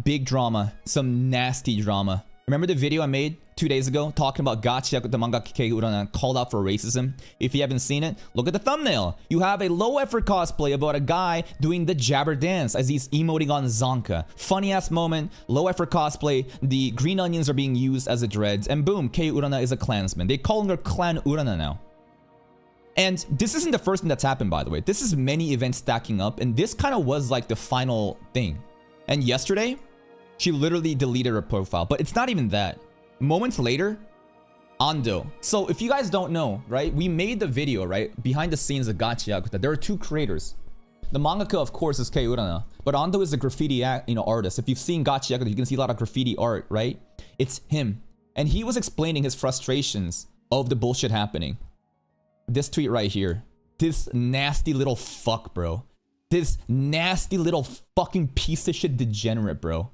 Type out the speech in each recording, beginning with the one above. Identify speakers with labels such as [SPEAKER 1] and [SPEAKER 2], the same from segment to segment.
[SPEAKER 1] big drama, some nasty drama. Remember the video I made 2 days ago talking about Gachiakuta mangaka Urana called out for racism? If you haven't seen it, look at the thumbnail. You have a low-effort cosplay about a guy doing the jabber dance as he's emoting on Zonka. Funny-ass moment, low-effort cosplay, the green onions are being used as the dreads, and boom, Kei Urana is a clansman. They call her Clan Urana now. And this isn't the first thing that's happened, by the way. This is many events stacking up, and this kind of was like the final thing. And yesterday, she literally deleted her profile, but it's not even that. Moments later, Andou. So if you guys don't know, right, we made the video, right, behind the scenes of Gachiakuta. There are two creators. The mangaka, of course, is Kei Urana, but Andou is a graffiti artist. If you've seen Gachiakuta, you can see a lot of graffiti art, right? It's him. And he was explaining his frustrations of the bullshit happening. This tweet right here. This nasty little fuck, bro. This nasty little fucking piece of shit degenerate, bro.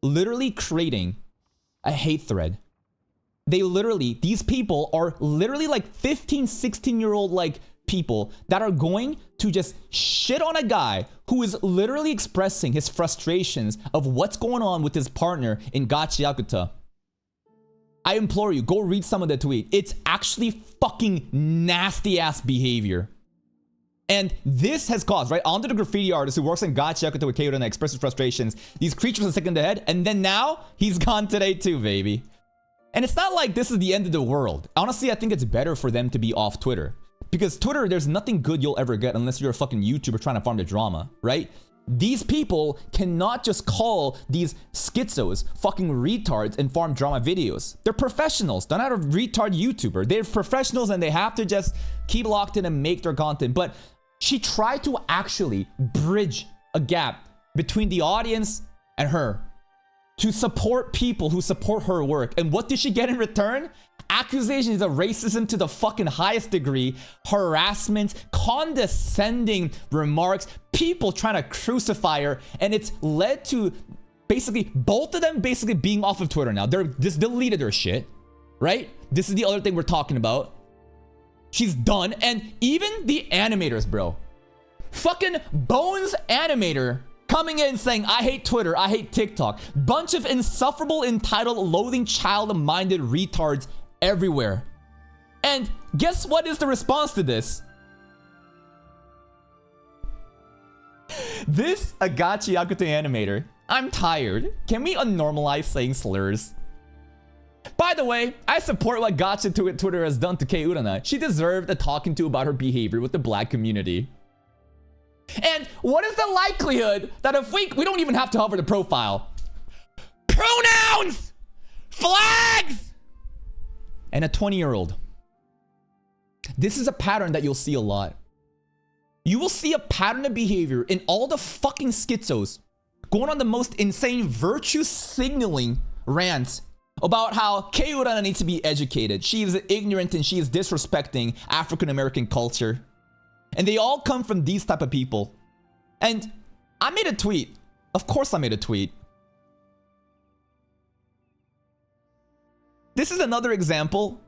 [SPEAKER 1] Literally creating a hate thread. These people are literally like 15, 16-year-old like people that are going to just shit on a guy who is literally expressing his frustrations of what's going on with his partner in Gachiakuta. I implore you, go read some of the tweet. It's actually fucking nasty ass behavior. And this has caused, right, onto the graffiti artist who works in Gachiakuta with Kei Urana expresses frustrations. These creatures are sick in the head, and then now he's gone today too, baby. And it's not like this is the end of the world. Honestly, I think it's better for them to be off Twitter. Because Twitter, there's nothing good you'll ever get unless you're a fucking YouTuber trying to farm the drama, right? These people cannot just call these schizos fucking retards and farm drama videos. They're professionals. They're not a retard YouTuber. They're professionals and they have to just keep locked in and make their content. But she tried to actually bridge a gap between the audience and her to support people who support her work. And what did she get in return? Accusations of racism to the fucking highest degree, harassment, condescending remarks, people trying to crucify her, and it's led to basically both of them basically being off of Twitter now. They're just deleted their shit, right? This is the other thing we're talking about. She's done, and even the animators, bro. Fucking Bones animator coming in saying, I hate Twitter, I hate TikTok. Bunch of insufferable, entitled, loathing, child-minded retards everywhere. And guess what is the response to this? This Gachiakuta animator. I'm tired. Can we unnormalize saying slurs? By the way, I support what Gachiakuta Twitter has done to Kei Urana. She deserved a talking to about her behavior with the black community. And what is the likelihood that if we don't even have to hover the profile. Pronouns! Flags! And a 20-year-old. This is a pattern that you'll see a lot. You will see a pattern of behavior in all the fucking schizos going on the most insane virtue signaling rants about how Kei Urana needs to be educated. She is ignorant and she is disrespecting African American culture. And they all come from these type of people. And I made a tweet. Of course I made a tweet. This is another example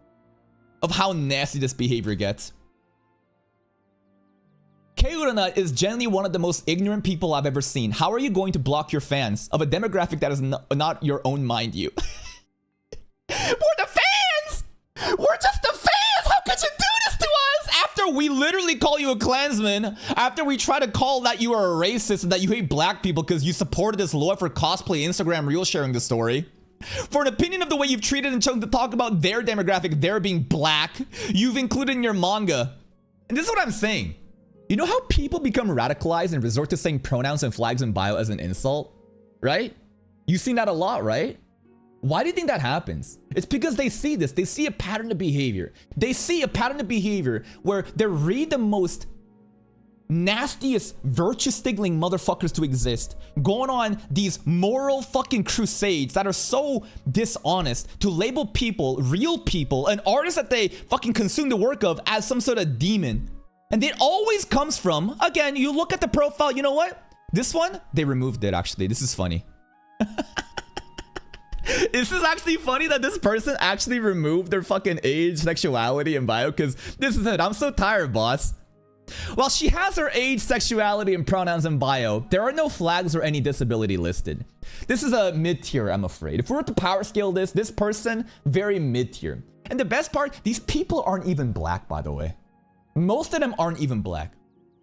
[SPEAKER 1] of how nasty this behavior gets. Kei Urana is generally one of the most ignorant people I've ever seen. How are you going to block your fans of a demographic that is not your own, mind you? We're the fans! We're just the fans! How could you do this to us? After we literally call you a Klansman, after we try to call that you are a racist and that you hate black people because you supported this law for cosplay Instagram reel sharing the story. For an opinion of the way you've treated and chosen to talk about their demographic, their being black, you've included in your manga. And this is what I'm saying. You know how people become radicalized and resort to saying pronouns and flags in bio as an insult? Right? You've seen that a lot, right? Why do you think that happens? It's because they see this. They see a pattern of behavior. They see a pattern of behavior where they read the most nastiest virtue signaling motherfuckers to exist, going on these moral fucking crusades that are so dishonest to label people, real people, and artists that they fucking consume the work of as some sort of demon. And it always comes from, again, you look at the profile, you know what? This one, they removed it actually. This is funny. This is actually funny that this person actually removed their fucking age, sexuality, and bio, because this is it. I'm so tired, boss. While she has her age, sexuality, and pronouns in bio, there are no flags or any disability listed. This is a mid-tier, I'm afraid. If we were to power scale this person, very mid-tier. And the best part, these people aren't even black, by the way. Most of them aren't even black.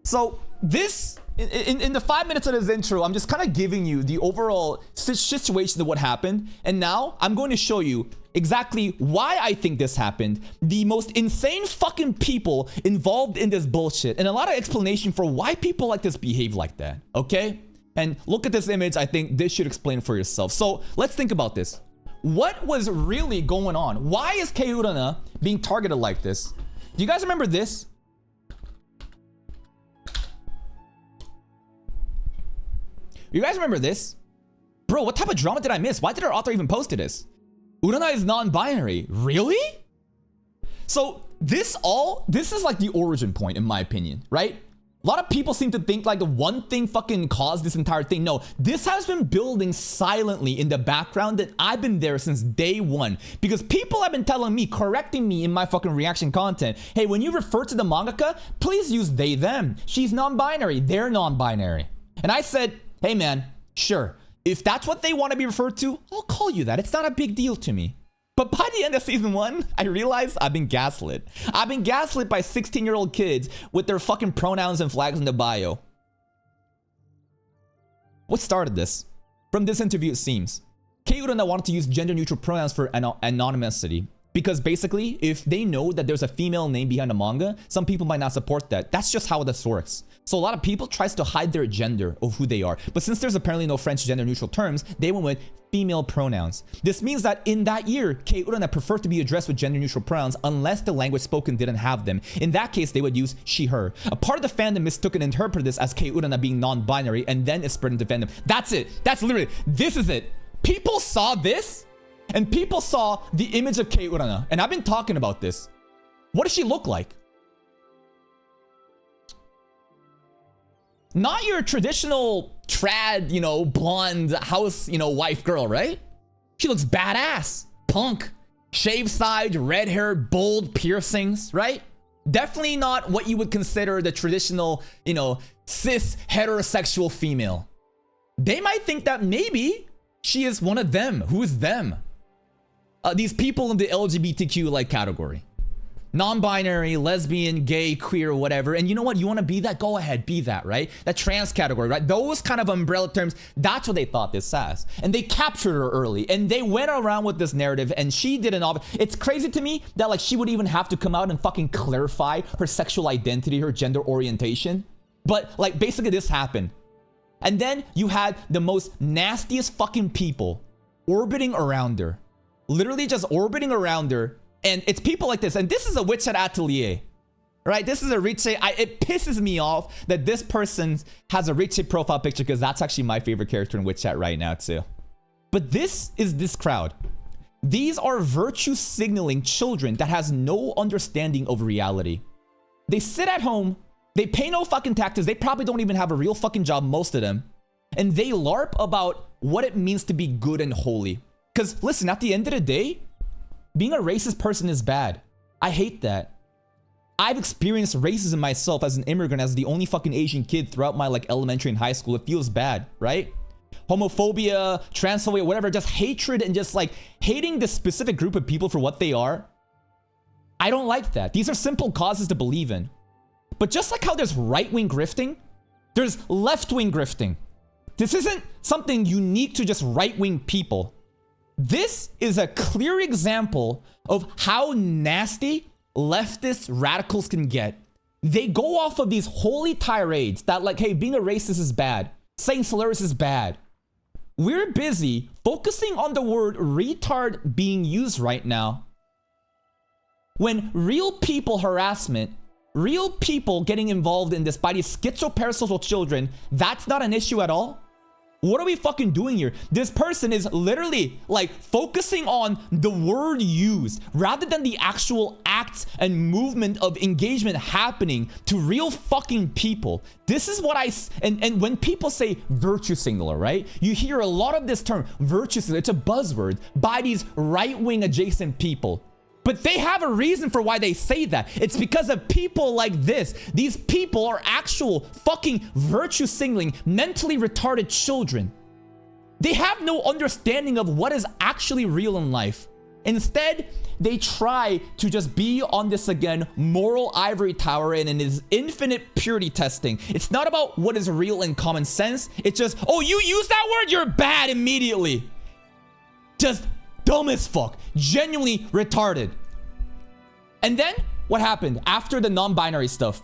[SPEAKER 1] So this, in the 5 minutes of this intro, I'm just kind of giving you the overall situation of what happened. And now I'm going to show you exactly why I think this happened, the most insane fucking people involved in this bullshit, and a lot of explanation for why people like this behave like that, okay? And look at this image. I think this should explain for yourself. So let's think about this. What was really going on? Why is Urana being targeted like this? Do you guys remember this? You guys remember this? Bro, what type of drama did I miss? Why did our author even post this? Urana is non-binary. Really? So this is like the origin point, in my opinion, right? A lot of people seem to think like the one thing fucking caused this entire thing. No, this has been building silently in the background, and I've been there since day one. Because people have been telling me, correcting me in my fucking reaction content, hey, when you refer to the mangaka, please use they, them. She's non-binary, they're non-binary. And I said, hey man, sure. If that's what they want to be referred to, I'll call you that. It's not a big deal to me. But by the end of season 1, I realized I've been gaslit. I've been gaslit by 16-year-old kids with their fucking pronouns and flags in the bio. What started this? From this interview, it seems Urana wanted to use gender-neutral pronouns for anonymity. Because basically, if they know that there's a female name behind the manga, some people might not support that. That's just how this works. So a lot of people tries to hide their gender of who they are. But since there's apparently no French gender-neutral terms, they went with female pronouns. This means that in that year, Urana preferred to be addressed with gender-neutral pronouns unless the language spoken didn't have them. In that case, they would use she, her. A part of the fandom mistook and interpreted this as Urana being non-binary, and then it spread into fandom. That's it. That's literally, this is it. People saw this, and people saw the image of Urana, and I've been talking about this. What does she look like? Not your traditional trad, you know, blonde house, you know, wife girl, right? She looks badass, punk, shaved side, red hair, bold piercings, right? Definitely not what you would consider the traditional, you know, cis heterosexual female. They might think that maybe she is one of them. Who is them? These people in the LGBTQ like category. Non-binary, lesbian, gay, queer, whatever. And you know what? You want to be that? Go ahead, be that, right? That trans category, right? Those kind of umbrella terms, that's what they thought this as. And they captured her early. And they went around with this narrative, and she did it's crazy to me that like she would even have to come out and fucking clarify her sexual identity, her gender orientation. But like basically this happened. And then you had the most nastiest fucking people orbiting around her. Literally just orbiting around her. And it's people like this. And this is a witch at Atelier. Right? This is a Riche. It pisses me off that this person has a Riche profile picture, because that's actually my favorite character in Witch Chat right now too. But this is this crowd. These are virtue signaling children that has no understanding of reality. They sit at home. They pay no fucking taxes. They probably don't even have a real fucking job, most of them. And they LARP about what it means to be good and holy. Because listen, at the end of the day, being a racist person is bad. I hate that. I've experienced racism myself as an immigrant, as the only fucking Asian kid throughout my like elementary and high school. It feels bad, right? Homophobia, transphobia, whatever, just hatred and just like hating this specific group of people for what they are. I don't like that. These are simple causes to believe in. But just like how there's right-wing grifting, there's left-wing grifting. This isn't something unique to just right-wing people. This is a clear example of how nasty leftist radicals can get. They go off of these holy tirades that like, hey, being a racist is bad. Saying slurs is bad. We're busy focusing on the word retard being used right now. When real people harassment, real people getting involved in this by these schizoparasocial children, that's not an issue at all. What are we fucking doing here? This person is literally like focusing on the word used rather than the actual acts and movement of engagement happening to real fucking people. This is what and when people say virtue signaler, right? You hear a lot of this term virtue signaler. It's a buzzword by these right-wing adjacent people. But they have a reason for why they say that. It's because of people like this. These people are actual fucking virtue signaling, mentally retarded children. They have no understanding of what is actually real in life. Instead, they try to just be on this, again, moral ivory tower and in this infinite purity testing. It's not about what is real and common sense. It's just, oh, you use that word, you're bad immediately. Just dumb as fuck. Genuinely retarded. And then, what happened after the non-binary stuff?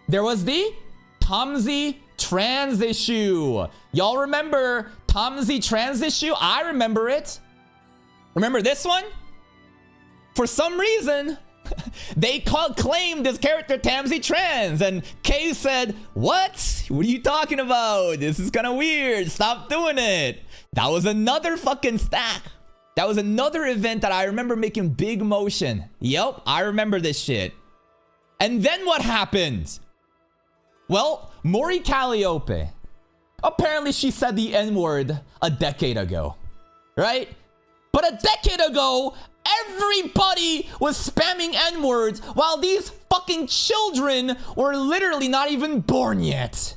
[SPEAKER 1] There was the Tomzy trans issue. Y'all remember Tomzy trans issue? I remember it. Remember this one? For some reason, they claimed this character Tomzy trans, and Kay said, what? What are you talking about? This is kind of weird. Stop doing it. That was another fucking stack. That was another event that I remember making big motion. Yep, I remember this shit. And then what happened? Well, Mori Calliope. Apparently she said the N-word a decade ago. Right? But a decade ago, everybody was spamming N-words while these fucking children were literally not even born yet.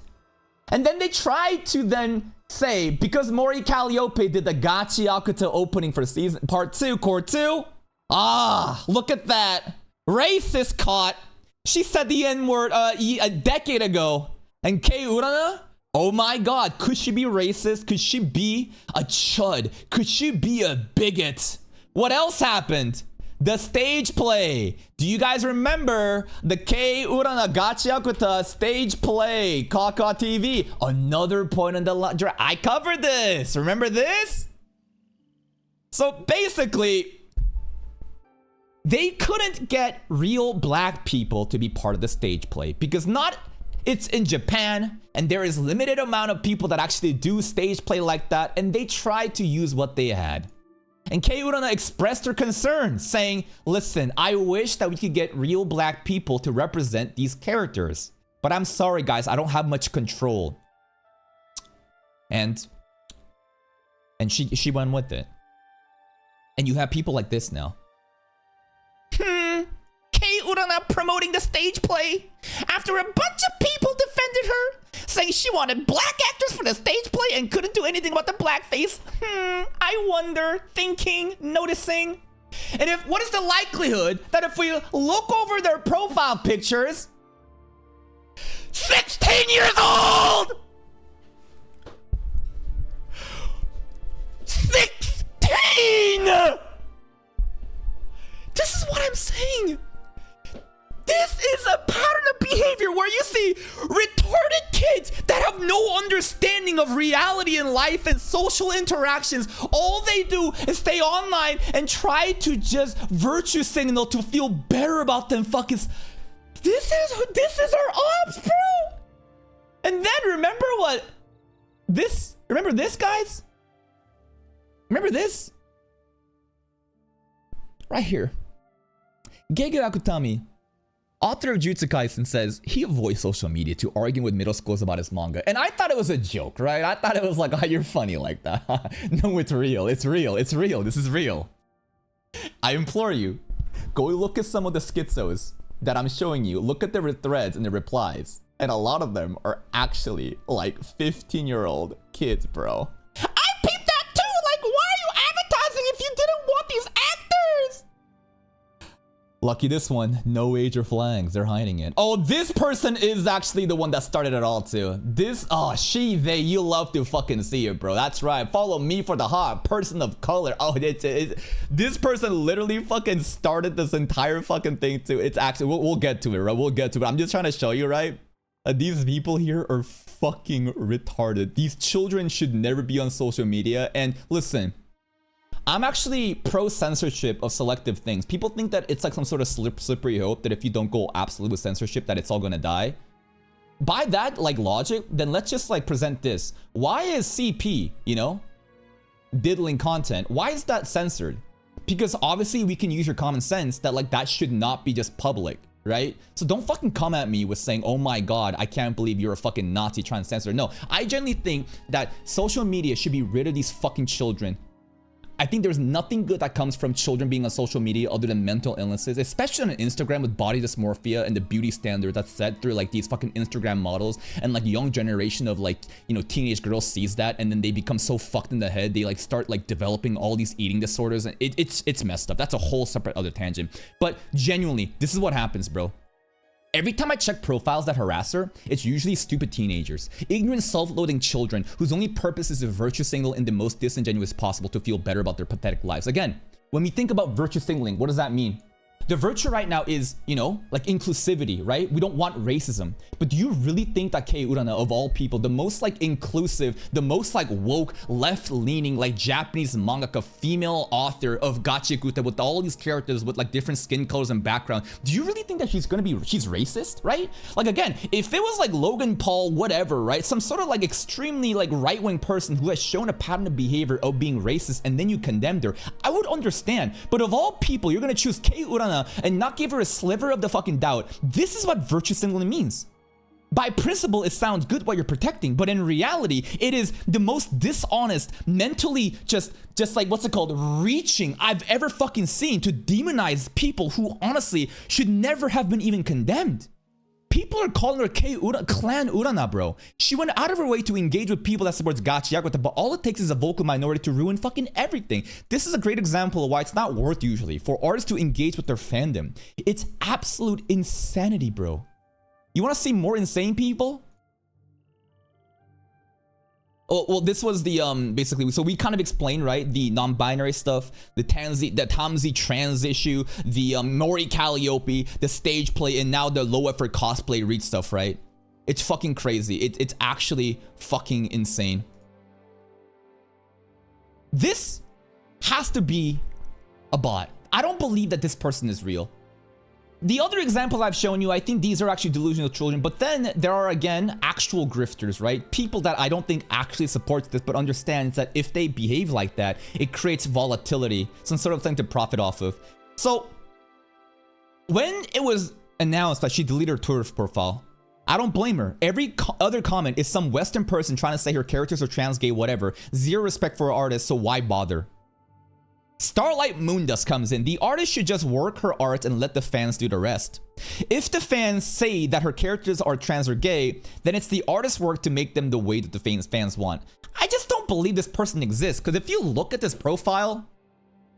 [SPEAKER 1] And then they tried to then say, because Mori Calliope did the Gachiakuta opening for season part 2, core 2. Ah, look at that. Racist caught. She said the N-word a decade ago. And Kei Urana? Oh my god, could she be racist? Could she be a chud? Could she be a bigot? What else happened? The stage play. Do you guys remember the Kei Urana Gachiakuta stage play? Kaka TV. Another point in the I covered this. Remember this? So basically, they couldn't get real black people to be part of the stage play because it's in Japan and there is limited amount of people that actually do stage play like that, and they tried to use what they had. And Kei Urana expressed her concern, saying, listen, I wish that we could get real black people to represent these characters. But I'm sorry, guys, I don't have much control. And she went with it. And you have people like this now. Kei Urana promoting the stage play after a bunch of people defended her, saying she wanted black actors for the stage play and couldn't do anything about the blackface. I wonder, thinking, noticing. And what is the likelihood that if we look over their profile pictures, 16 years old! 16! This is what I'm saying. This is a pattern of behavior where you see retarded kids that have no understanding of reality in life and social interactions. All they do is stay online and try to just virtue signal to feel better about them. This is our ops, bro. And then remember remember this, guys? Remember this? Right here. Gachiakuta, author of Jujutsu Kaisen, says he avoids social media to argue with middle schools about his manga. And I thought it was a joke, right? I thought it was like, oh, you're funny like that. No, it's real. It's real. It's real. This is real. I implore you, go look at some of the schizos that I'm showing you. Look at the threads and the replies. And a lot of them are actually like 15-year-old kids, bro. I peeped that too! Like, why are you advertising if you didn't want these actors? Lucky this one, no age or flags, they're hiding it. Oh, this person is actually the one that started it all too. They, you love to fucking see it, bro. That's right, follow me for the hot person of color. Oh, this person literally fucking started this entire fucking thing too. It's actually, we'll get to it, right? We'll get to it. I'm just trying to show you, right? These people here are fucking retarded. These children should never be on social media. And listen, I'm actually pro-censorship of selective things. People think that it's like some sort of slippery hope that if you don't go absolute with censorship that it's all gonna die. By that like logic, then let's just like present this. Why is CP, diddling content? Why is that censored? Because obviously we can use your common sense that like that should not be just public, right? So don't fucking come at me with saying, oh my god, I can't believe you're a fucking Nazi trying to censor. No, I genuinely think that social media should be rid of these fucking children I think there's nothing good that comes from children being on social media other than mental illnesses, especially on Instagram with body dysmorphia and the beauty standard that's set through like these fucking Instagram models, and like young generation of like, you know, teenage girls sees that and then they become so fucked in the head, they like start like developing all these eating disorders, and it's messed up. That's a whole separate other tangent. But genuinely, this is what happens, bro. Every time I check profiles that harass her, it's usually stupid teenagers, ignorant, self-loathing children whose only purpose is to virtue signal in the most disingenuous possible to feel better about their pathetic lives. Again, when we think about virtue signaling, what does that mean? The virtue right now is, you know, like inclusivity, right? We don't want racism. But do you really think that Urana, of all people, the most like inclusive, the most like woke, left-leaning, like Japanese mangaka female author of Gachiakuta with all these characters with like different skin colors and background, do you really think that she's racist, right? Like again, if it was like Logan Paul, whatever, right? Some sort of like extremely like right-wing person who has shown a pattern of behavior of being racist and then you condemned her, I would understand. But of all people, you're gonna choose Urana and not give her a sliver of the fucking doubt. This is what virtue signaling means. By principle, it sounds good what you're protecting, but in reality, it is the most dishonest, mentally just like, what's it called, reaching I've ever fucking seen to demonize people who honestly should never have been even condemned. People are calling her Clan Urana, bro. She went out of her way to engage with people that supports Gachiakuta, but all it takes is a vocal minority to ruin fucking everything. This is a great example of why it's not worth usually for artists to engage with their fandom. It's absolute insanity, bro. You want to see more insane people? Oh, well, this was the, basically, so we kind of explained, right, the non-binary stuff, the Tamzi trans issue, the Mori Calliope, the stage play, and now the low-effort cosplay read stuff, right? It's fucking crazy. It's actually fucking insane. This has to be a bot. I don't believe that this person is real. The other examples I've shown you, I think these are actually delusional children, but then there are, again, actual grifters, right? People that I don't think actually supports this, but understands that if they behave like that, it creates volatility, some sort of thing to profit off of. So, when it was announced that she deleted her tourist profile, I don't blame her. Every other comment is some Western person trying to say her characters are trans, gay, whatever. Zero respect for her artist, so why bother? Starlight Moondust comes in. The artist should just work her art and let the fans do the rest. If the fans say that her characters are trans or gay, then it's the artist's work to make them the way that the fans want. I just don't believe this person exists, because if you look at this profile,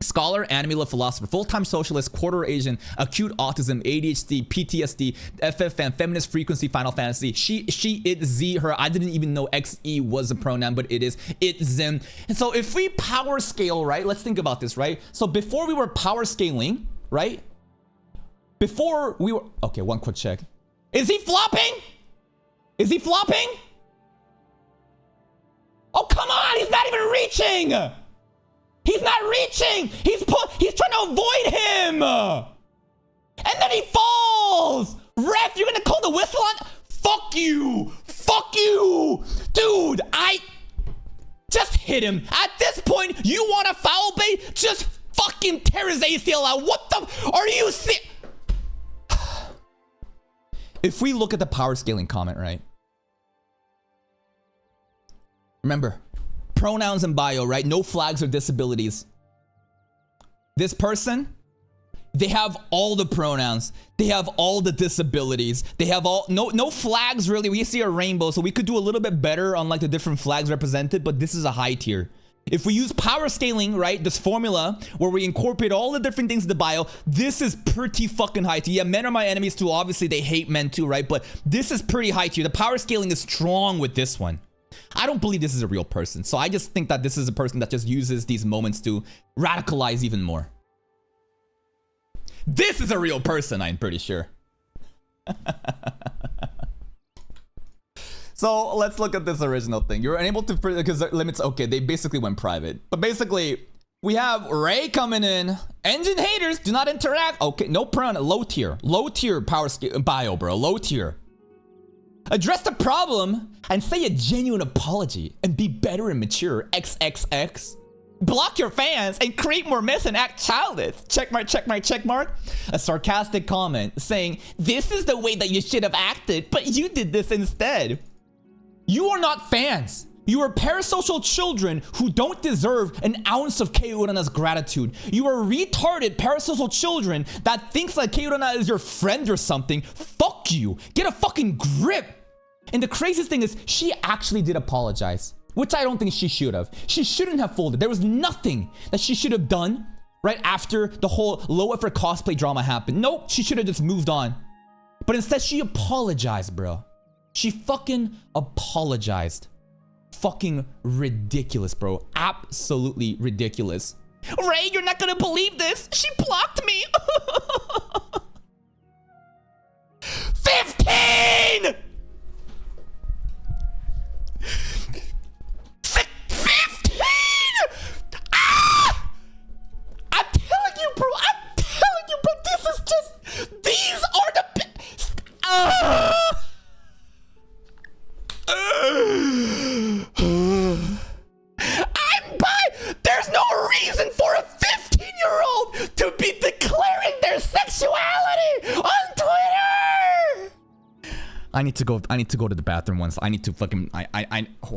[SPEAKER 1] scholar, anime philosopher, full-time socialist, quarter Asian, acute autism, ADHD, PTSD, FF fan, feminist frequency, Final Fantasy, she, it, z, her, I didn't even know XE was a pronoun, but it is, it, zim. And so if we power scale, right, let's think about this, right? So before we were power scaling, right? Before we were, okay, one quick check. Is he flopping? Is he flopping? Oh, come on, he's not even reaching! He's not reaching! He's trying to avoid him! And then he falls! Ref, you're gonna call the whistle on? Fuck you! Fuck you! Dude, just hit him. At this point, you want a foul bait? Just fucking tear his ACL out. What the? Are you If we look at the power scaling comment, right? Remember, pronouns in bio, right? No flags or disabilities. This person, they have all the pronouns. They have all the disabilities. They have all, no flags really. We see a rainbow, so we could do a little bit better on like the different flags represented, but this is a high tier. If we use power scaling, right, this formula where we incorporate all the different things in the bio, this is pretty fucking high tier. Yeah, men are my enemies too. Obviously, they hate men too, right? But this is pretty high tier. The power scaling is strong with this one. I don't believe this is a real person. So I just think that this is a person that just uses these moments to radicalize even more. This is a real person, I'm pretty sure. So let's look at this original thing. You're unable to, because limits, okay, they basically went private. But basically, we have Ray coming in. Engine haters, do not interact. Okay, no pronoun, low tier power scale, bio, bro, low tier. Address the problem and say a genuine apology and be better and mature. XXX. Block your fans and create more myths and act childish. Check mark, check mark, check mark. A sarcastic comment saying, this is the way that you should have acted, but you did this instead. You are not fans. You are parasocial children who don't deserve an ounce of Kei Urana's gratitude. You are retarded parasocial children that thinks like Kei Urana is your friend or something. Fuck you. Get a fucking grip. And the craziest thing is she actually did apologize, which I don't think she should have. She shouldn't have folded. There was nothing that she should have done right after the whole low effort cosplay drama happened. Nope, she should have just moved on. But instead she apologized, bro. She fucking apologized. Fucking ridiculous, bro. Absolutely ridiculous. Ray, you're not gonna believe this. She blocked me. 15! 15! Ah! I'm telling you, bro. I'm telling you, bro. This is just... These are the... There's no reason for a 15-year-old to be declaring their sexuality on Twitter. I need to go to the bathroom once. I need to fucking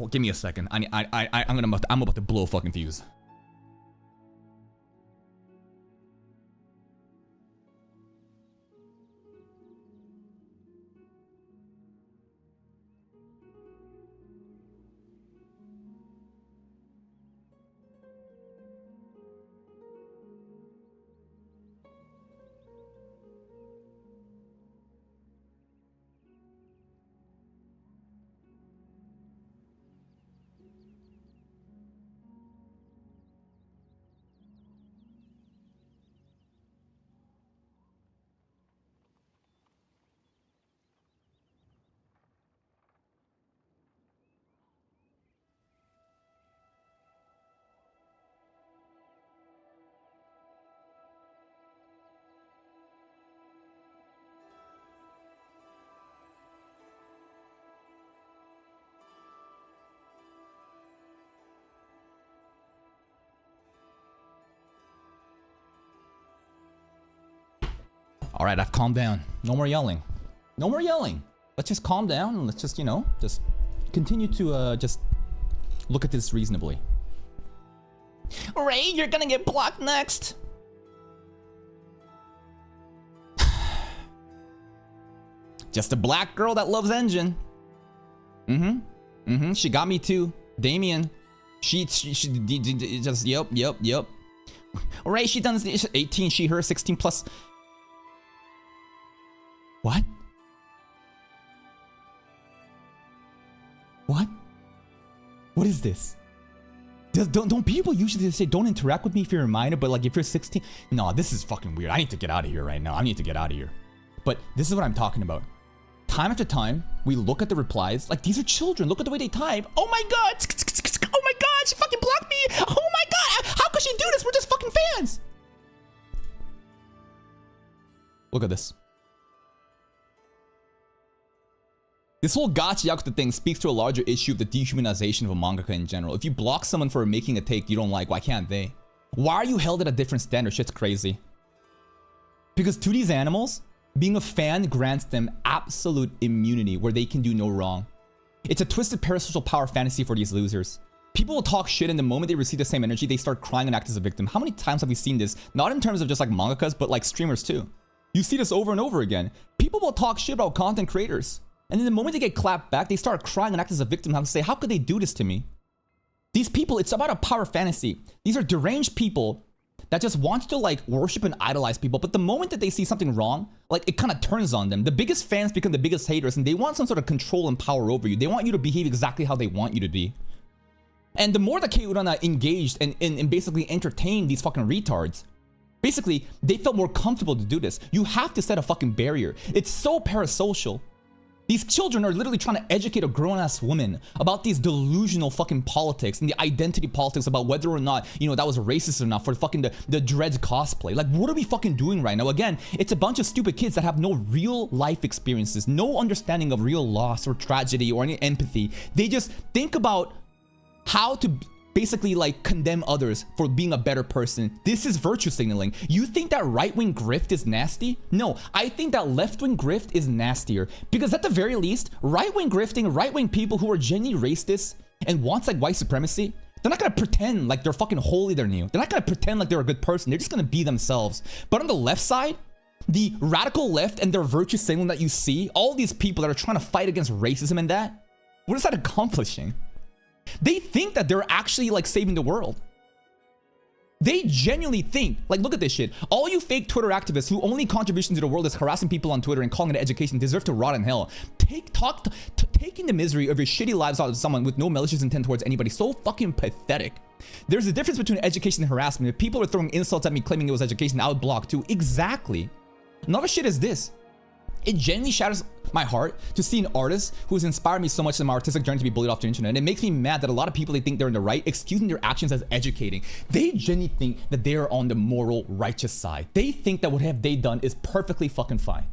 [SPEAKER 1] give me a second. I'm about to blow a fucking fuse. All right, I've calmed down. No more yelling. No more yelling. Let's just calm down and let's just, you know, just continue to just look at this reasonably. Ray, you're gonna get blocked next. Just a black girl that loves engine. She got me too. Damien. She just, yep. Ray, she done this 18, she, her, 16 plus. What? What? What is this? Don't people usually say don't interact with me if you're a minor, but like if you're 16? No, this is fucking weird. I need to get out of here right now. I need to get out of here. But this is what I'm talking about. Time after time, we look at the replies. Like, these are children. Look at the way they type. Oh my god. Oh my god. She fucking blocked me. Oh my god. How could she do this? We're just fucking fans. Look at this. This whole Gachiakuta thing speaks to a larger issue of the dehumanization of a mangaka in general. If you block someone for making a take you don't like, why can't they? Why are you held at a different standard? Shit's crazy. Because to these animals, being a fan grants them absolute immunity where they can do no wrong. It's a twisted parasocial power fantasy for these losers. People will talk shit, and the moment they receive the same energy, they start crying and act as a victim. How many times have we seen this? Not in terms of just like mangakas, but like streamers too. You see this over and over again. People will talk shit about content creators. And then the moment they get clapped back, they start crying and act as a victim and say, how could they do this to me? These people, it's about a power fantasy. These are deranged people that just want to like worship and idolize people. But the moment that they see something wrong, like it kind of turns on them. The biggest fans become the biggest haters, and they want some sort of control and power over you. They want you to behave exactly how they want you to be. And the more that Kei Urana engaged and basically entertained these fucking retards, basically, they felt more comfortable to do this. You have to set a fucking barrier. It's so parasocial. These children are literally trying to educate a grown-ass woman about these delusional fucking politics and the identity politics about whether or not, you know, that was racist or not for fucking the Dreads cosplay. Like, what are we fucking doing right now? Again, it's a bunch of stupid kids that have no real life experiences, no understanding of real loss or tragedy or any empathy. They just think about how to basically like condemn others for being a better person. This is virtue signaling. You think that right-wing grift is nasty? No, I think that left-wing grift is nastier, because at the very least, right-wing grifting, right-wing people who are genuinely racist and wants like white supremacy, they're not gonna pretend like they're fucking holier than you. They're not gonna pretend like they're a good person. They're just gonna be themselves. But on the left side, the radical left and their virtue signaling that you see, all these people that are trying to fight against racism and that, what is that accomplishing? They think that they're actually like saving the world. They genuinely think, like, look at this shit. All you fake Twitter activists who only contribution to the world is harassing people on Twitter and calling it education deserve to rot in hell. Taking the misery of your shitty lives out of someone with no malicious intent towards anybody. So fucking pathetic. There's a difference between education and harassment. If people are throwing insults at me claiming it was education, I would block too. Exactly. Another shit is this. It genuinely shatters my heart to see an artist who's inspired me so much in my artistic journey to be bullied off the internet. And it makes me mad that a lot of people, they think they're in the right, excusing their actions as educating. They genuinely think that they are on the moral, righteous side. They think that what have they done is perfectly fucking fine.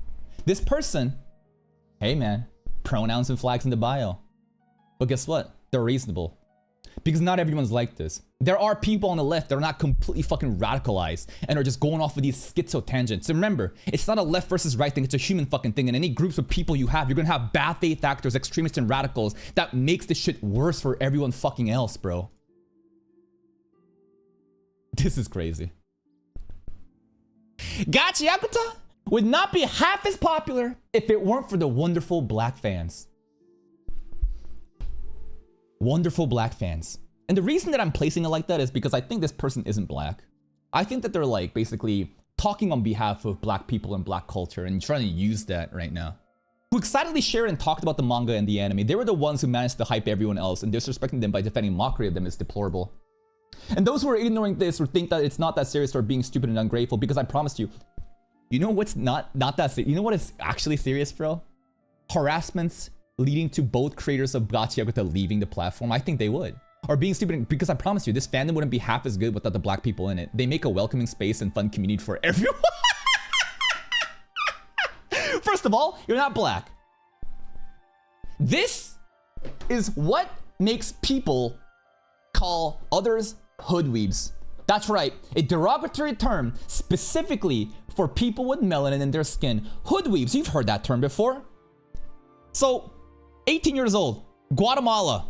[SPEAKER 1] This person, hey man, pronouns and flags in the bio. But guess what? They're reasonable. Because not everyone's like this. There are people on the left that are not completely fucking radicalized and are just going off of these schizo tangents. And remember, it's not a left versus right thing, it's a human fucking thing. And any groups of people you have, you're gonna have bad faith actors, extremists, and radicals that makes this shit worse for everyone fucking else, bro. This is crazy. Gachiakuta would not be half as popular if it weren't for the wonderful black fans. Wonderful black fans. And the reason that I'm placing it like that is because I think this person isn't black. I think that they're like basically talking on behalf of black people and black culture and trying to use that right now. Who excitedly shared and talked about the manga and the anime. They were the ones who managed to hype everyone else, and disrespecting them by defending mockery of them is deplorable. And those who are ignoring this or think that it's not that serious or being stupid and ungrateful, because I promise you, you know what's not that serious? You know what is actually serious, bro? Harassments leading to both creators of Gachiakuta leaving the platform. I think they would. Or being stupid, because I promise you, this fandom wouldn't be half as good without the black people in it. They make a welcoming space and fun community for everyone. First of all, you're not black. This is what makes people call others hoodweebs. That's right, a derogatory term specifically for people with melanin in their skin. Hoodweebs, you've heard that term before. So, 18 years old, Guatemala.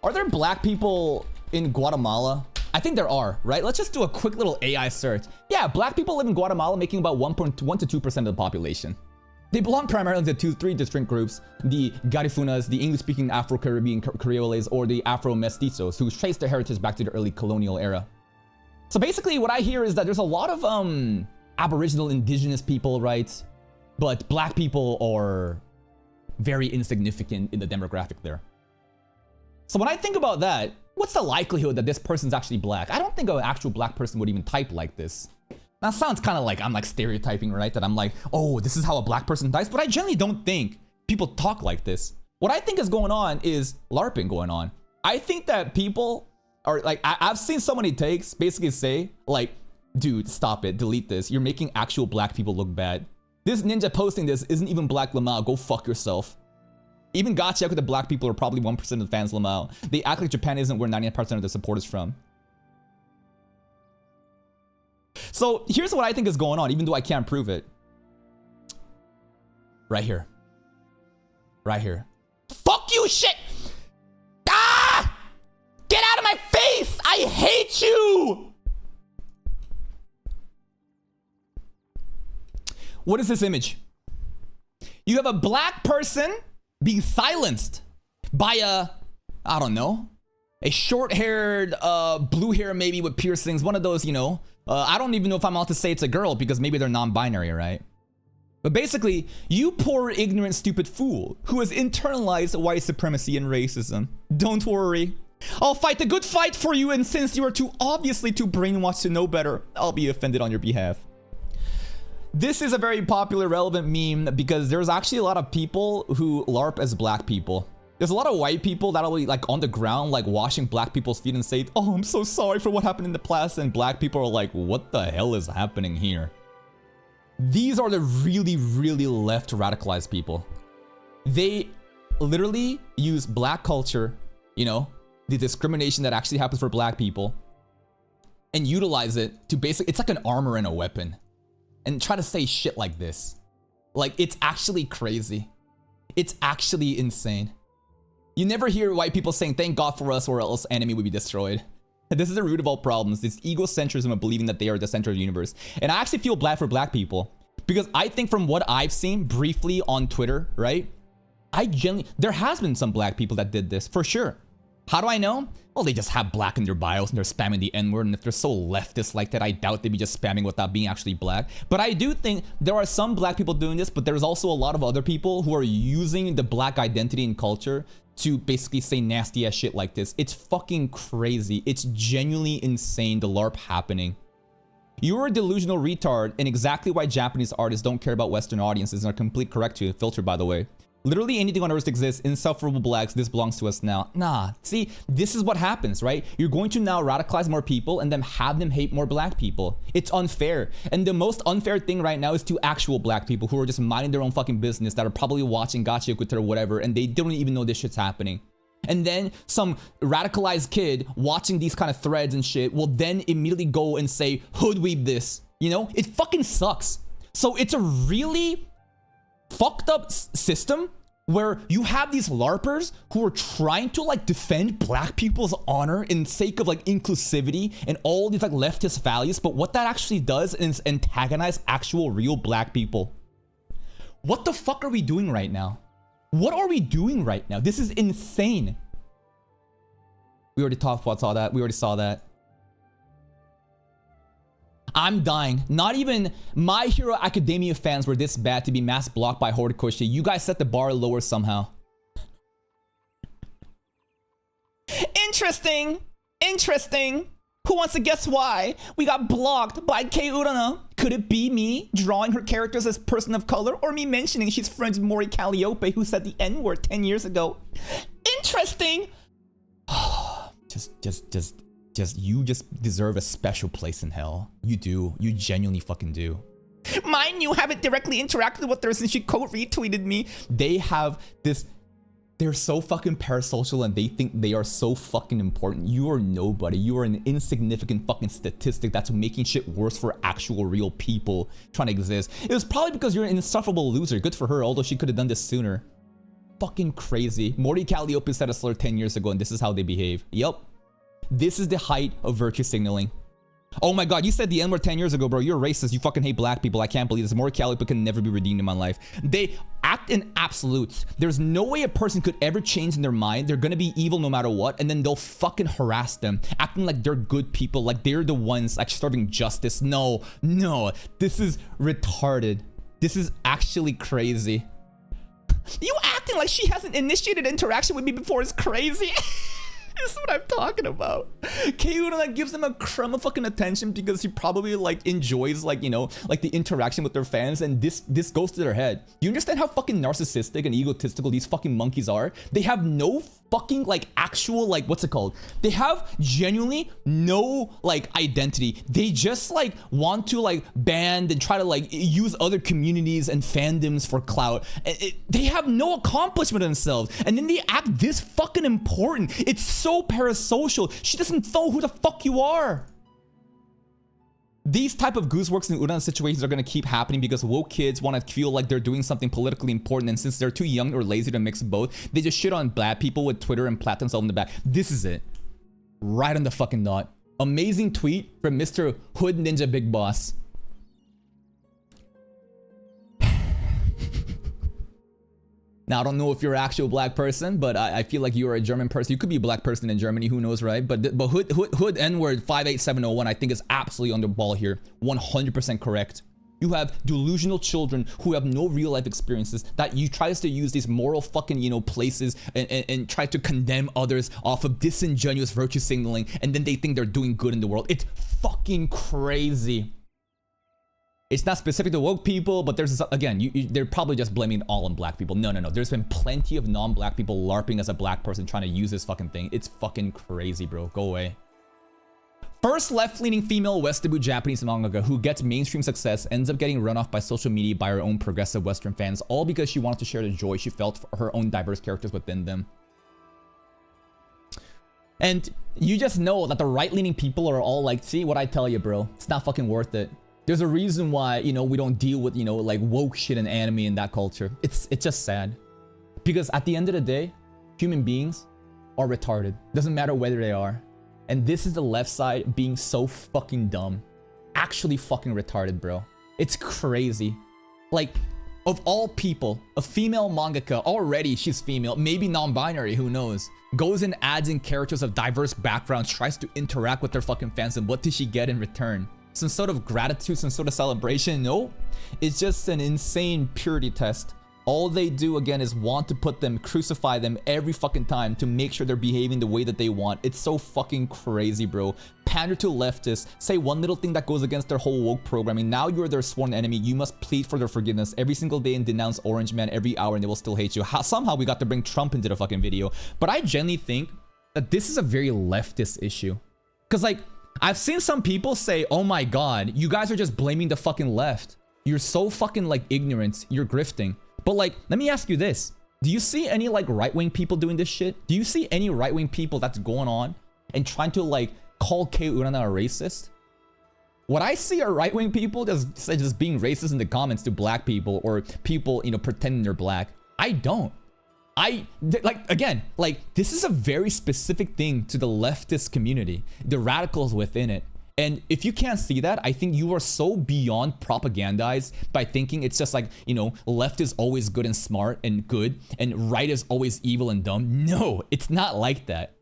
[SPEAKER 1] Are there black people in Guatemala? I think there are, right? Let's just do a quick little AI search. Yeah, black people live in Guatemala, making about 1.1 to 2% of the population. They belong primarily to three distinct groups: the Garifunas, the English-speaking Afro-Caribbean Creoles, or the Afro-Mestizos, who trace their heritage back to the early colonial era. So basically, what I hear is that there's a lot of Aboriginal, indigenous people, right? But black people are very insignificant in the demographic there. So when I think about that, what's the likelihood that this person's actually black? I don't think an actual black person would even type like this. That sounds kind of like I'm like stereotyping, right? That I'm like, oh, this is how a black person types. But I generally don't think people talk like this. What I think is going on is LARPing going on. I think that people are like, I've seen so many takes basically say like, dude, stop it, delete this. You're making actual black people look bad. This ninja posting this isn't even Black Lamau. Go fuck yourself. Even Gachiakuta, the black people are probably 1% of the fans Lamau. They act like Japan isn't where 99% of the support is from. So here's what I think is going on, even though I can't prove it. Right here. Right here. Fuck you, shit! Ah! Get out of my face! I hate you! What is this image? You have a black person being silenced by a, I don't know, a short-haired, blue hair maybe with piercings, one of those, you know, I don't even know if I'm allowed to say it's a girl because maybe they're non-binary, right? But basically, you poor, ignorant, stupid fool who has internalized white supremacy and racism. Don't worry. I'll fight the good fight for you, and since you are obviously too brainwashed to know better, I'll be offended on your behalf. This is a very popular, relevant meme because there's actually a lot of people who LARP as black people. There's a lot of white people that'll be like on the ground, like washing black people's feet and say, oh, I'm so sorry for what happened in the past. And black people are like, what the hell is happening here? These are the really, really left radicalized people. They literally use black culture, you know, the discrimination that actually happens for black people, and utilize it to basically, it's like an armor and a weapon. And try to say shit like this. Like, it's actually crazy. It's actually insane. You never hear white people saying, thank God for us or else enemy would be destroyed. This is the root of all problems. This egocentrism of believing that they are the center of the universe. And I actually feel bad for black people. Because I think from what I've seen briefly on Twitter, right? There has been some black people that did this, for sure. How do I know? Well, they just have black in their bios and they're spamming the N-word. And if they're so leftist like that, I doubt they'd be just spamming without being actually black. But I do think there are some black people doing this, but there's also a lot of other people who are using the black identity and culture to basically say nasty ass shit like this. It's fucking crazy. It's genuinely insane, the LARP happening. You're a delusional retard, and exactly why Japanese artists don't care about Western audiences and are completely correct to filter, by the way. Literally anything on earth exists. Insufferable blacks, this belongs to us now. Nah, see, this is what happens, right? You're going to now radicalize more people and then have them hate more black people. It's unfair. And the most unfair thing right now is to actual black people who are just minding their own fucking business, that are probably watching Gachiakuta or whatever, and they don't even know this shit's happening. And then some radicalized kid watching these kind of threads and shit will then immediately go and say, hoodweeb this. You know? It fucking sucks. So it's a really fucked up system where you have these LARPers who are trying to like defend black people's honor in sake of like inclusivity and all these like leftist values, but what that actually does is antagonize actual real black people. What the fuck are we doing right now? What are we doing right now? This is insane. We already talked about all that. We already saw that. I'm dying. Not even My Hero Academia fans were this bad to be mass blocked by Horikoshi. You guys set the bar lower somehow. Interesting. Interesting. Who wants to guess why we got blocked by Kei Urana? Could it be me drawing her characters as person of color, or me mentioning she's friends with Mori Calliope who said the N-word 10 years ago? Interesting. You just deserve a special place in hell. You do. You genuinely fucking do. Mine, you haven't directly interacted with her since she retweeted me. They have this. They're so fucking parasocial and they think they are so fucking important. You are nobody. You are an insignificant fucking statistic that's making shit worse for actual real people trying to exist. It was probably because you're an insufferable loser. Good for her, although she could have done this sooner. Fucking crazy. Mori Calliope said a slur 10 years ago and this is how they behave. Yup. This is the height of virtue signaling. Oh my god, you said the N-word 10 years ago, bro. You're racist. You fucking hate black people. I can't believe this. Mori Calliope can never be redeemed in my life. They act in absolutes. There's no way a person could ever change in their mind. They're gonna be evil no matter what, and then they'll fucking harass them, acting like they're good people, like they're the ones like serving justice. No, no. This is retarded. This is actually crazy. You acting like she hasn't initiated interaction with me before is crazy. This is what I'm talking about. Kei Urana gives them a crumb of fucking attention because he probably like enjoys like, you know, like the interaction with their fans, and this goes to their head. Do you understand how fucking narcissistic and egotistical these fucking monkeys are? They have no fucking like actual like, what's it called? They have genuinely no like identity. They just like want to like band and try to like use other communities and fandoms for clout. They have no accomplishment of themselves, and then they act this fucking important. It's so parasocial. She doesn't know who the fuck you are. These type of gooseworks in Urana situations are going to keep happening because woke kids want to feel like they're doing something politically important, and since they're too young or lazy to mix both, they just shit on black people with Twitter and pat themselves in the back. This is it. Right on the fucking dot. Amazing tweet from Mr. Hood Ninja Big Boss. Now, I don't know if you're an actual black person, but I feel like you're a German person. You could be a black person in Germany, who knows, right? But Hood N-word 58701, I think is absolutely on the ball here. 100% correct. You have delusional children who have no real life experiences that you tries to use these moral fucking, you know, places and try to condemn others off of disingenuous virtue signaling, and then they think they're doing good in the world. It's fucking crazy. It's not specific to woke people, but there's, again, they're probably just blaming it all on black people. No. There's been plenty of non-black people LARPing as a black person trying to use this fucking thing. It's fucking crazy, bro. Go away. First left-leaning female West debut Japanese mangaka who gets mainstream success ends up getting run off by social media by her own progressive Western fans, all because she wanted to share the joy she felt for her own diverse characters within them. And you just know that the right-leaning people are all like, see what I tell you, bro. It's not fucking worth it. There's a reason why, you know, we don't deal with, you know, like woke shit in anime and that culture. It's just sad. Because at the end of the day, human beings are retarded. Doesn't matter whether they are. And this is the left side being so fucking dumb. Actually fucking retarded, bro. It's crazy. Like, of all people, a female mangaka, already she's female, maybe non-binary, who knows, goes and adds in characters of diverse backgrounds, tries to interact with their fucking fans, and what does she get in return? Some sort of gratitude, some sort of celebration? No, it's just an insane purity test. All they do again is want to put them, crucify them every fucking time to make sure they're behaving the way that they want. It's so fucking crazy, bro. Pander to leftists, say one little thing that goes against their whole woke programming. Now you're their sworn enemy. You must plead for their forgiveness every single day and denounce Orange Man every hour, and they will still hate you. Somehow we got to bring Trump into the fucking video. But I genuinely think that this is a very leftist issue. Because like, I've seen some people say, oh my god, you guys are just blaming the fucking left. You're so fucking like ignorant. You're grifting. But like, let me ask you this. Do you see any like right-wing people doing this shit? Do you see any right-wing people that's going on and trying to like call Kei Urana a racist? What I see are right-wing people just being racist in the comments to black people or people, you know, pretending they're black. I don't. Again, this is a very specific thing to the leftist community, the radicals within it. And if you can't see that, I think you are so beyond propagandized by thinking it's just like, you know, left is always good and smart and good and right is always evil and dumb. No, it's not like that.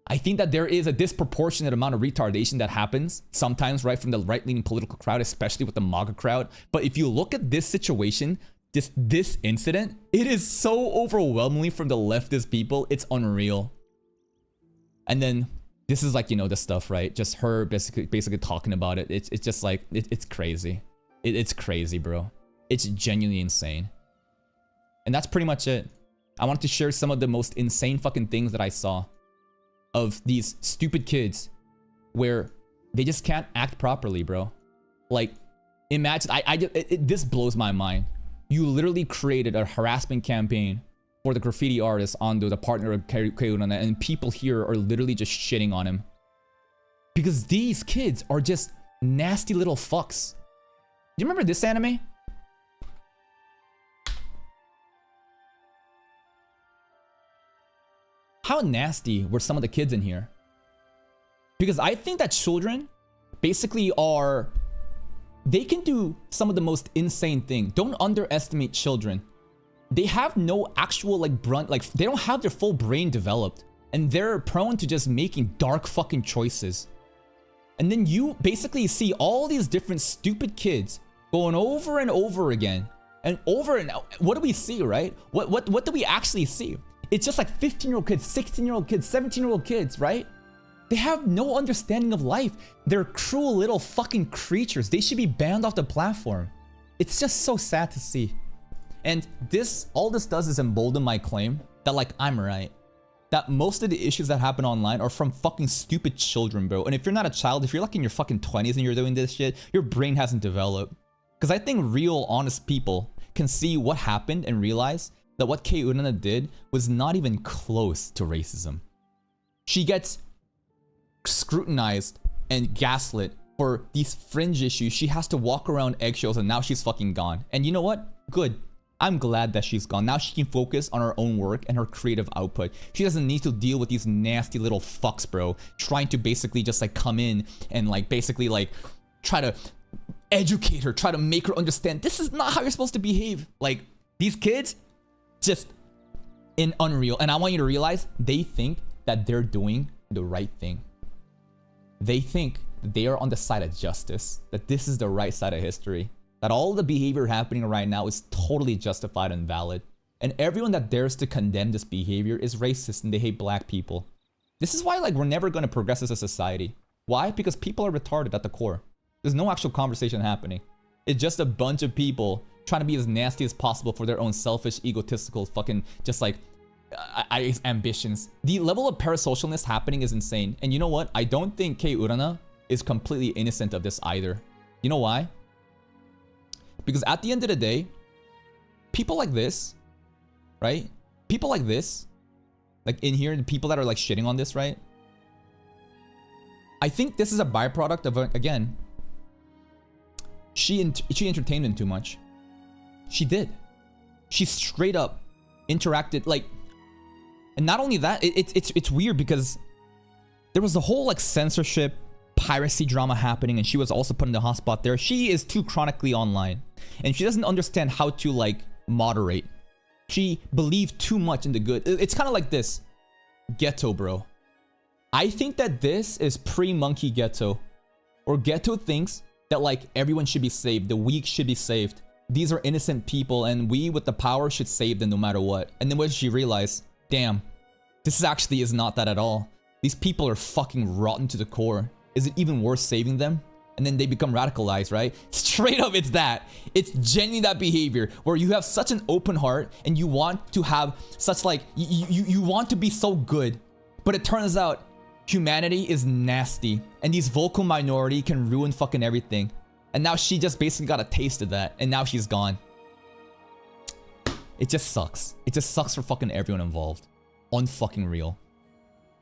[SPEAKER 1] I think that there is a disproportionate amount of retardation that happens sometimes right from the right-leaning political crowd, especially with the MAGA crowd. But if you look at this situation, this incident, it is so overwhelmingly from the leftist people. It's unreal. And then this is like, you know, the stuff, right? Just her basically talking about it. It's just like, it's crazy. It's crazy, bro. It's genuinely insane. And that's pretty much it. I wanted to share some of the most insane fucking things that I saw of these stupid kids where they just can't act properly, bro. Like, imagine, this blows my mind. You literally created a harassment campaign for the graffiti artist Andou, the partner of Kei Urana, and people here are literally just shitting on him. Because these kids are just nasty little fucks. Do you remember this anime? How nasty were some of the kids in here? Because I think that children basically are... They can do some of the most insane things. Don't underestimate children. They have no actual like they don't have their full brain developed, and they're prone to just making dark fucking choices. And then you basically see all these different stupid kids going over and over again and over, and what do we see, right? What do we actually see? It's just like 15-year-old kids, 16-year-old kids, 17-year-old kids, right? They have no understanding of life. They're cruel little fucking creatures. They should be banned off the platform. It's just so sad to see. And all this does is embolden my claim that like I'm right. That most of the issues that happen online are from fucking stupid children, bro. And if you're not a child, if you're like in your fucking 20s and you're doing this shit, your brain hasn't developed. Because I think real, honest people can see what happened and realize that what Kei Urana did was not even close to racism. She gets scrutinized and gaslit for these fringe issues. She has to walk around eggshells, and now she's fucking gone. And you know what? Good. I'm glad that she's gone. Now she can focus on her own work and her creative output. She doesn't need to deal with these nasty little fucks, bro, trying to basically just like come in and like basically like try to educate her, try to make her understand this is not how you're supposed to behave. Like, these kids, just unreal. And I want you to realize they think that they're doing the right thing. They think that they are on the side of justice, that this is the right side of history. That all the behavior happening right now is totally justified and valid. And everyone that dares to condemn this behavior is racist and they hate black people. This is why like we're never going to progress as a society. Why? Because people are retarded at the core. There's no actual conversation happening. It's just a bunch of people trying to be as nasty as possible for their own selfish, egotistical, fucking just like ambitions. The level of parasocialness happening is insane. And you know what? I don't think Kei Urana is completely innocent of this either. You know why? Because at the end of the day, people like this, right? People like this, like in here, the people that are like shitting on this, right? I think this is a byproduct of, again, she entertained him too much. She did. She straight up interacted like, and not only that, it's weird because there was a whole like censorship, piracy drama happening, and she was also put in the hot spot there. She is too chronically online, and she doesn't understand how to like moderate. She believed too much in the good. It's kind of like this. Ghetto, bro. I think that this is pre-Monkey Ghetto. Or Ghetto thinks that like everyone should be saved. The weak should be saved. These are innocent people and we with the power should save them no matter what. And then what did she realize? Damn. This actually is not that at all. These people are fucking rotten to the core. Is it even worth saving them? And then they become radicalized, right? Straight up, it's that. It's genuinely that behavior where you have such an open heart and you want to have such like, you want to be so good. But it turns out humanity is nasty and these vocal minority can ruin fucking everything. And now she just basically got a taste of that and now she's gone. It just sucks. It just sucks for fucking everyone involved. Unfucking real.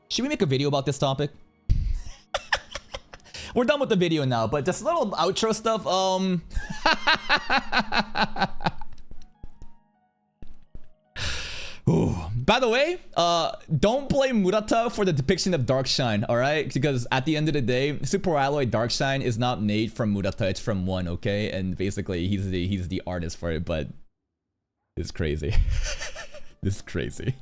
[SPEAKER 1] Should we make a video about this topic? We're done with the video now, but just a little outro stuff. Ooh. By the way, don't blame Murata for the depiction of Darkshine, alright? Because at the end of the day, Super Alloy Darkshine is not made from Murata, it's from one, okay? And basically, he's the artist for it, but it's crazy. This is crazy.